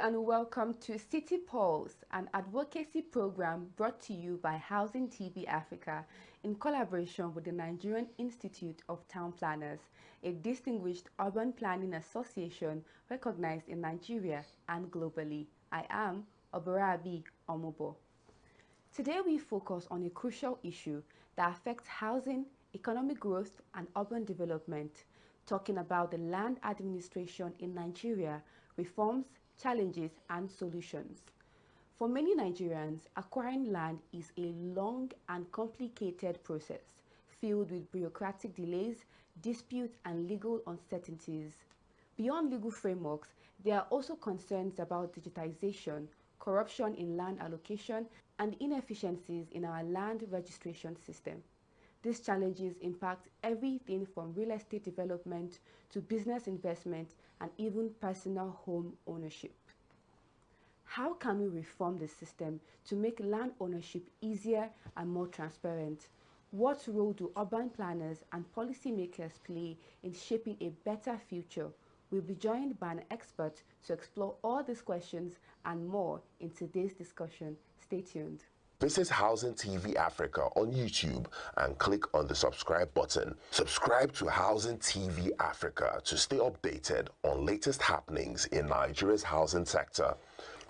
and welcome to City Pulse, an advocacy program brought to you by Housing TV Africa in collaboration with the Nigerian Institute of Town Planners, a distinguished urban planning association recognized in Nigeria and globally. I am Obarabi Omobo. Today we focus on a crucial issue that affects housing, economic growth and urban development, talking about the land administration in Nigeria, reforms, challenges and solutions. For many Nigerians, acquiring land is a long and complicated process filled with bureaucratic delays, disputes and legal uncertainties. Beyond legal frameworks, there are also concerns about digitization, corruption in land allocation, and inefficiencies in our land registration system. These challenges impact everything from real estate development to business investment and even personal home ownership. How can we reform the system to make land ownership easier and more transparent? What role do urban planners and policymakers play in shaping a better future? We'll be joined by an expert to explore all these questions and more in today's discussion. Stay tuned. Visit Housing TV Africa on YouTube and click on the subscribe button. Subscribe to Housing TV Africa to stay updated on latest happenings in Nigeria's housing sector.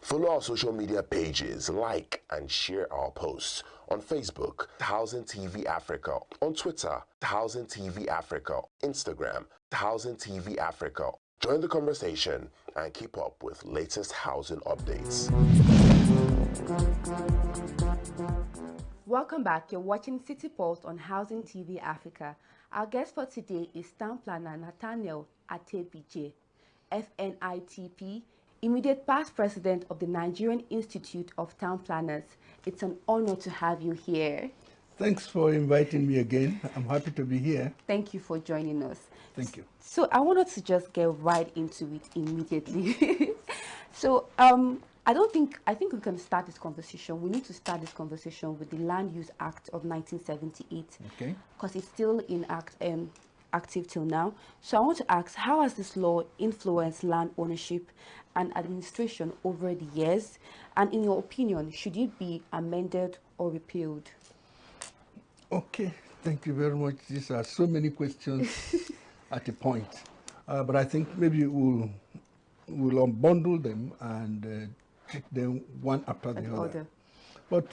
Follow our social media pages, like and share our posts on Facebook, Housing TV Africa, on Twitter, Housing TV Africa, Instagram, Housing TV Africa. Join the conversation and keep up with latest housing updates. Welcome back. You're watching City Pulse on Housing TV Africa. Our guest for today is town planner Nathaniel Atebije, FNITP, immediate past president of the Nigerian Institute of Town Planners. It's an honor to have you here. Thanks for inviting me again. I'm happy to be here. Thank you for joining us. Thank you. So I wanted to just get right into it immediately. So I think we can start this conversation. We need to start this conversation with the Land Use Act of 1978. Okay. Because it's still in active till now. So I want to ask, how has this law influenced land ownership and administration over the years? And in your opinion, should it be amended or repealed? Okay. Thank you very much. These are so many questions at a point. But I think maybe we'll unbundle them and take them one after the other. But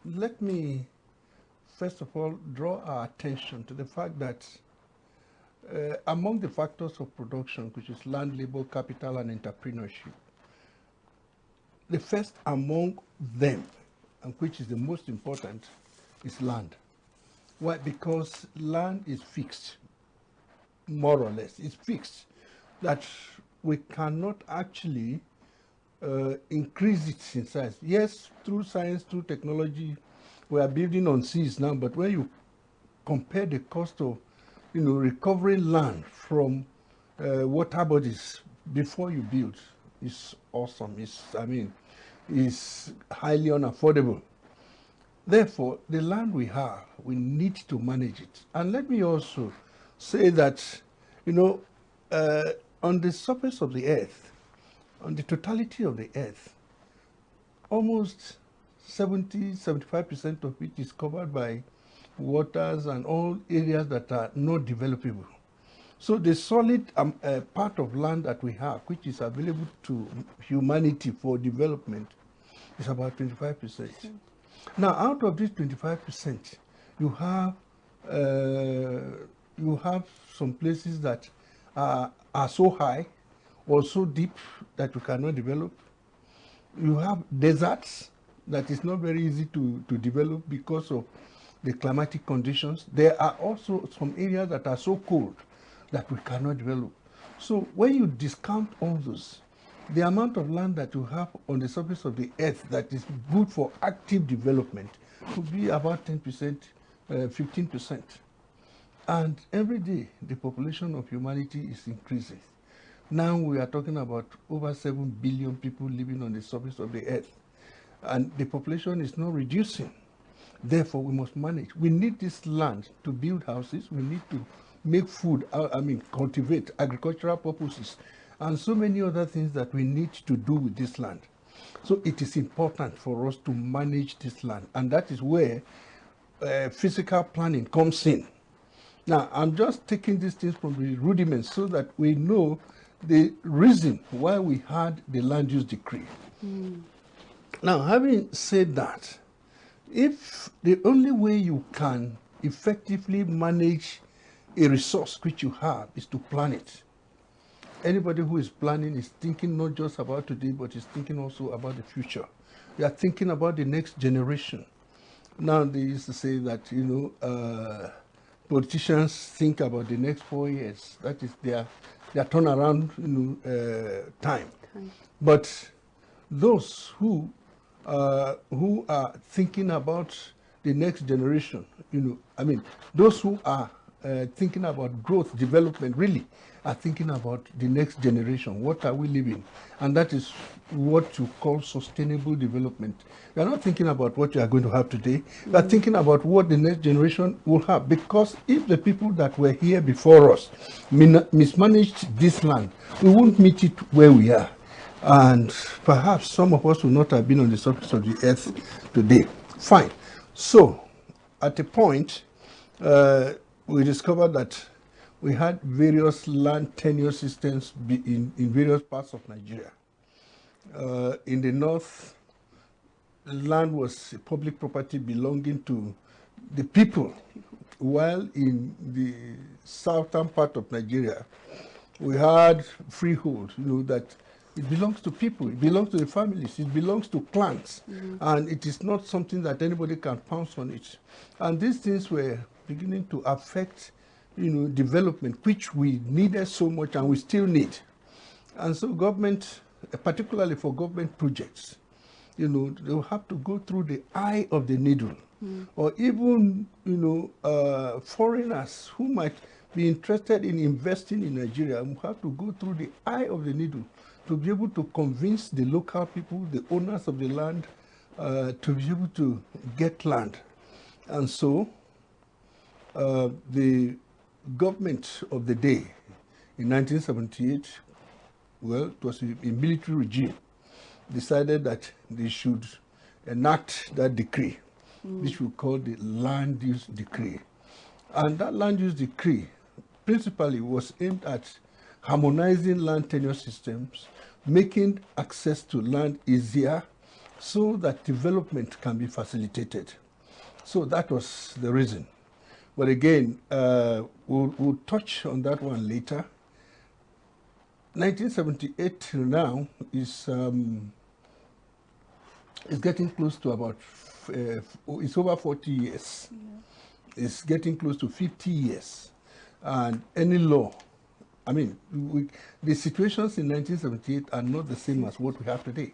let me first of all draw our attention to the fact that among the factors of production, which is land, labor, capital, and entrepreneurship, the first among them, and which is the most important, is land. Why? Because land is fixed, more or less. It's fixed, that we cannot actually increase it in size. Yes, through science, through technology, we are building on seas now, but when you compare the cost of recovering land from water bodies before you build, it's awesome. It's highly unaffordable. Therefore, the land we have, we need to manage it. And let me also say that, on the surface of the earth, on the totality of the earth, almost 70–75% of it is covered by waters and all areas that are not developable. So the solid part of land that we have, which is available to humanity for development, is about 25%. Now, out of this 25%, you have some places that are so high or so deep that you cannot develop. You have deserts that is not very easy to develop because of the climatic conditions. There are also some areas that are so cold that we cannot develop. So when you discount all those, the amount of land that you have on the surface of the earth that is good for active development could be about 10%, 15%. And every day, the population of humanity is increasing. Now we are talking about over 7 billion people living on the surface of the earth. And the population is not reducing. Therefore, we must manage. We need this land to build houses. We need to make food, cultivate agricultural purposes. and so many other things that we need to do with this land. So it is important for us to manage this land, and that is where physical planning comes in. Now, I'm just taking these things from the rudiments so that we know the reason why we had the land use decree. Now, having said that, if the only way you can effectively manage a resource which you have is to plan it, anybody who is planning is thinking not just about today, but is thinking also about the future. They are thinking about the next generation. Now, they used to say that, politicians think about the next 4 years. That is their turnaround time. But those who are thinking about the next generation, those who are thinking about growth, development, really are thinking about the next generation. What are we living? And that is what you call sustainable development. You are not thinking about what you are going to have today. You are thinking about what the next generation will have. Because if the people that were here before us mismanaged this land, we won't meet it where we are. And perhaps some of us will not have been on the surface of the earth today. Fine. So, at a point, we discovered that we had various land tenure systems in various parts of Nigeria. In the north, land was public property belonging to the people, while in the southern part of Nigeria, we had freehold, that it belongs to people, it belongs to the families, it belongs to clans, and it is not something that anybody can pounce on it. And these things were beginning to affect development, which we needed so much and we still need. And so government, particularly for government projects, they'll have to go through the eye of the needle. Or even, foreigners who might be interested in investing in Nigeria will have to go through the eye of the needle to be able to convince the local people, the owners of the land, to be able to get land. And so the government of the day in 1978, well, it was a military regime, decided that they should enact that decree, which we call the Land Use Decree. And that Land Use Decree principally was aimed at harmonizing land tenure systems, making access to land easier so that development can be facilitated. So that was the reason. But again, we'll touch on that one later. 1978 till now is getting close to about, it's over 40 years. Yeah. It's getting close to 50 years. And any law, the situations in 1978 are not the same as what we have today.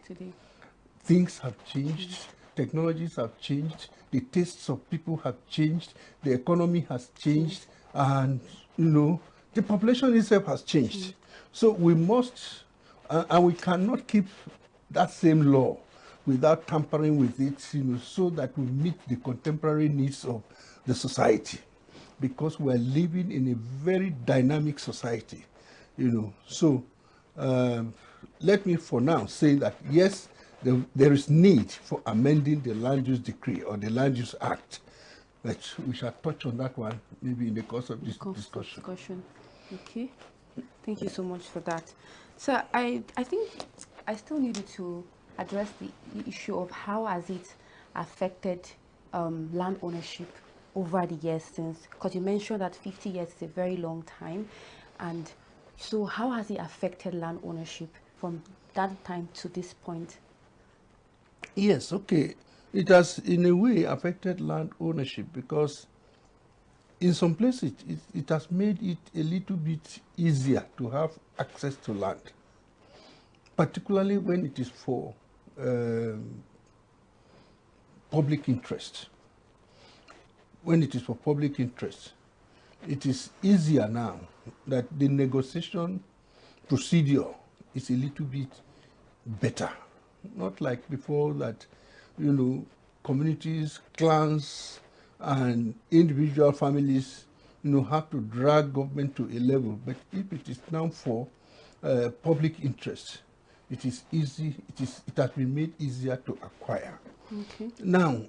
Things have changed, technologies have changed, the tastes of people have changed, the economy has changed, and the population itself has changed. So we must, and we cannot keep that same law without tampering with it, so that we meet the contemporary needs of the society, because we are living in a very dynamic society, So let me for now say that yes, there is need for amending the Land Use Decree or the Land Use Act, but we shall touch on that one maybe in the course of this discussion. Okay, thank you so much for that. So I think I still needed to address the issue of how has it affected land ownership over the years since, because you mentioned that 50 years is a very long time, and so how has it affected land ownership from that time to this point? Yes, okay. It has in a way affected land ownership because in some places it has made it a little bit easier to have access to land, particularly when it is for public interest. When it is for public interest, it is easier now that the negotiation procedure is a little bit better. Not like before that, communities, clans, and individual families, have to drag government to a level. But if it is now for public interest, it is easy. It has been made easier to acquire. Okay. Now,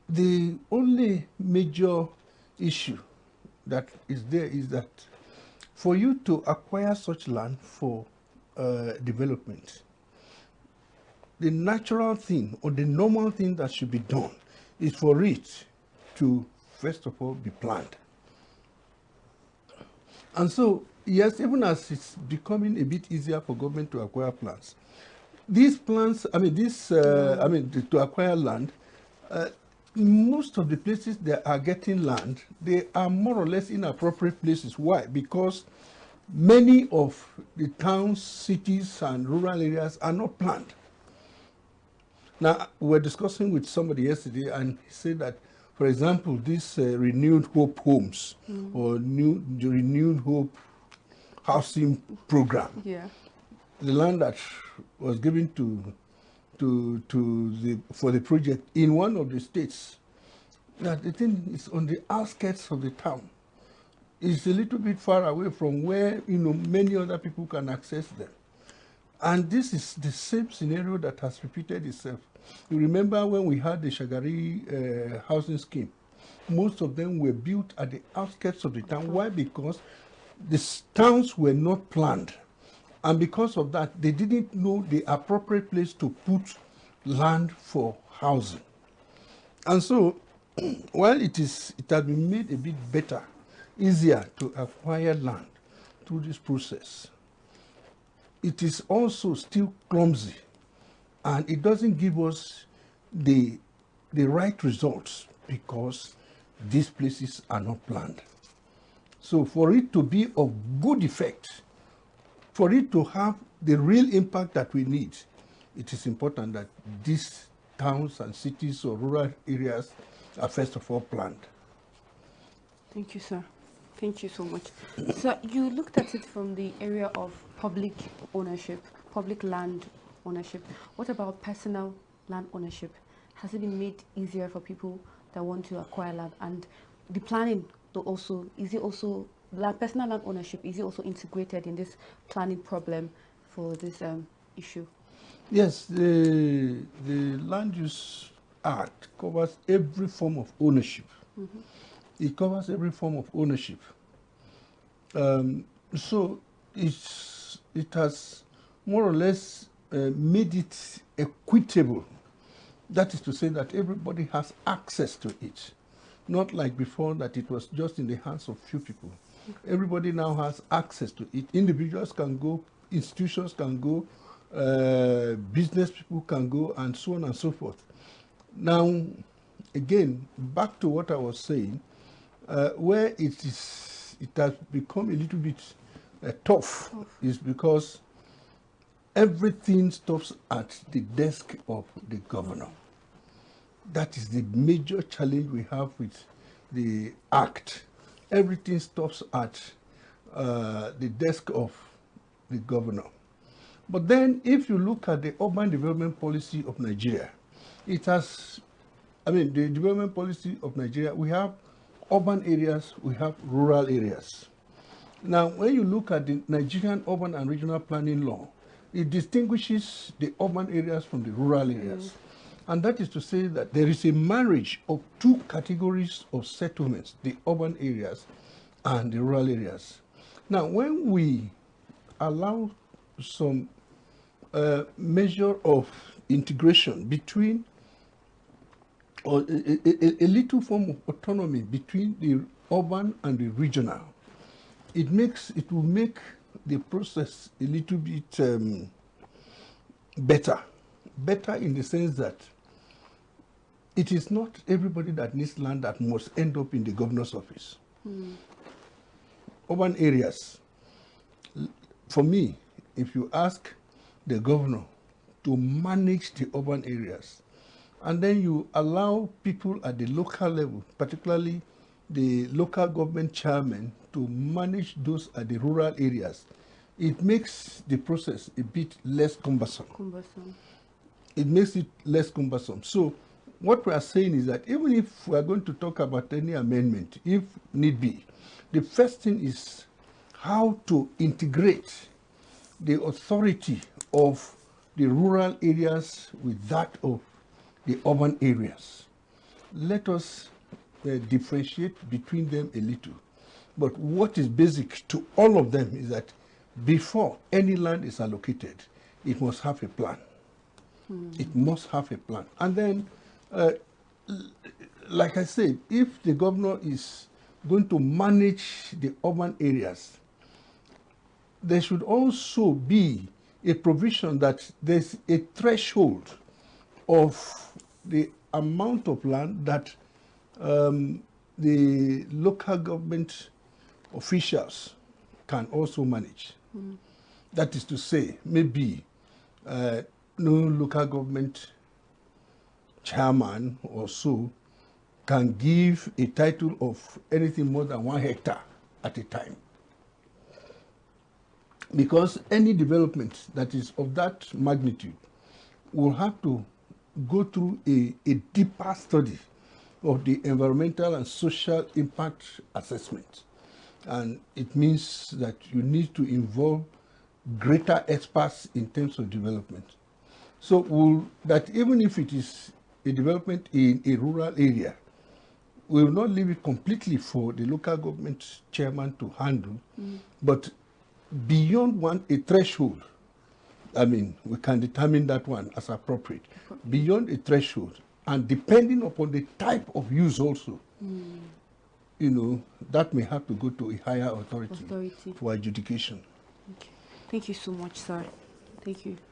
the only major issue that is there is that for you to acquire such land for development, the natural thing or the normal thing that should be done is for it to, first of all, be planned. And so, yes, even as it's becoming a bit easier for government to acquire plants, these plants, to acquire land, most of the places that are getting land, they are more or less inappropriate places. Why? Because many of the towns, cities, and rural areas are not planned. Now, we were discussing with somebody yesterday, and he said that, for example, this Renewed Hope Homes or Renewed Hope Housing Program, the land that was given for the project in one of the states, that the thing is on the outskirts of the town. It's a little bit far away from where many other people can access them. And this is the same scenario that has repeated itself. You remember when we had the Shagari housing scheme, most of them were built at the outskirts of the town. Why? Because the towns were not planned. And because of that, they didn't know the appropriate place to put land for housing. And so, while it has been made a bit better, easier to acquire land through this process, it is also still clumsy, and it doesn't give us the right results because these places are not planned. So for it to be of good effect, for it to have the real impact that we need, it is important that these towns and cities or rural areas are first of all planned. Thank you, sir. Thank you so much. So you looked at it from the area of public ownership, public land ownership. What about personal land ownership? Has it been made easier for people that want to acquire land? And the planning also, is it also, personal land ownership, is it also integrated in this planning problem for this issue? Yes, the Land Use Act covers every form of ownership. It covers every form of ownership. So it has more or less made it equitable. That is to say that everybody has access to it. Not like before that it was just in the hands of few people. Everybody now has access to it. Individuals can go, institutions can go, business people can go, and so on and so forth. Now, again, back to what I was saying, where it has become a little bit tough is because everything stops at the desk of the governor. That is the major challenge we have with the Act. Everything stops at the desk of the governor. But then if you look at the urban development policy of Nigeria, it has, the development policy of Nigeria, we have urban areas, we have rural areas. Now, when you look at the Nigerian Urban and Regional Planning Law, it distinguishes the urban areas from the rural areas. And that is to say that there is a marriage of two categories of settlements, the urban areas and the rural areas. Now, when we allow some measure of integration between, or a little form of autonomy between the urban and the regional, it will make the process a little bit better in the sense that it is not everybody that needs land that must end up in the governor's office. Urban areas, for me, if you ask the governor to manage the urban areas, and then you allow people at the local level, particularly the local government chairman, to manage those at the rural areas, it makes the process a bit less cumbersome. It makes it less cumbersome. So what we are saying is that even if we are going to talk about any amendment, if need be, the first thing is how to integrate the authority of the rural areas with that of the urban areas. Let us differentiate between them a little. But what is basic to all of them is that before any land is allocated, it must have a plan. It must have a plan. And then, like I said, if the governor is going to manage the urban areas, there should also be a provision that there's a threshold of the amount of land that the local government officials can also manage. That is to say, maybe no local government chairman or so can give a title of anything more than 1 hectare at a time. Because any development that is of that magnitude will have to go through a deeper study of the environmental and social impact assessment. And it means that you need to involve greater experts in terms of development. So that even if it is a development in a rural area, we will not leave it completely for the local government chairman to handle, but beyond a threshold, I mean, we can determine that one as appropriate. Beyond a threshold, and depending upon the type of use also, you know, that may have to go to a higher authority for adjudication. Okay. Thank you so much, sir. Thank you.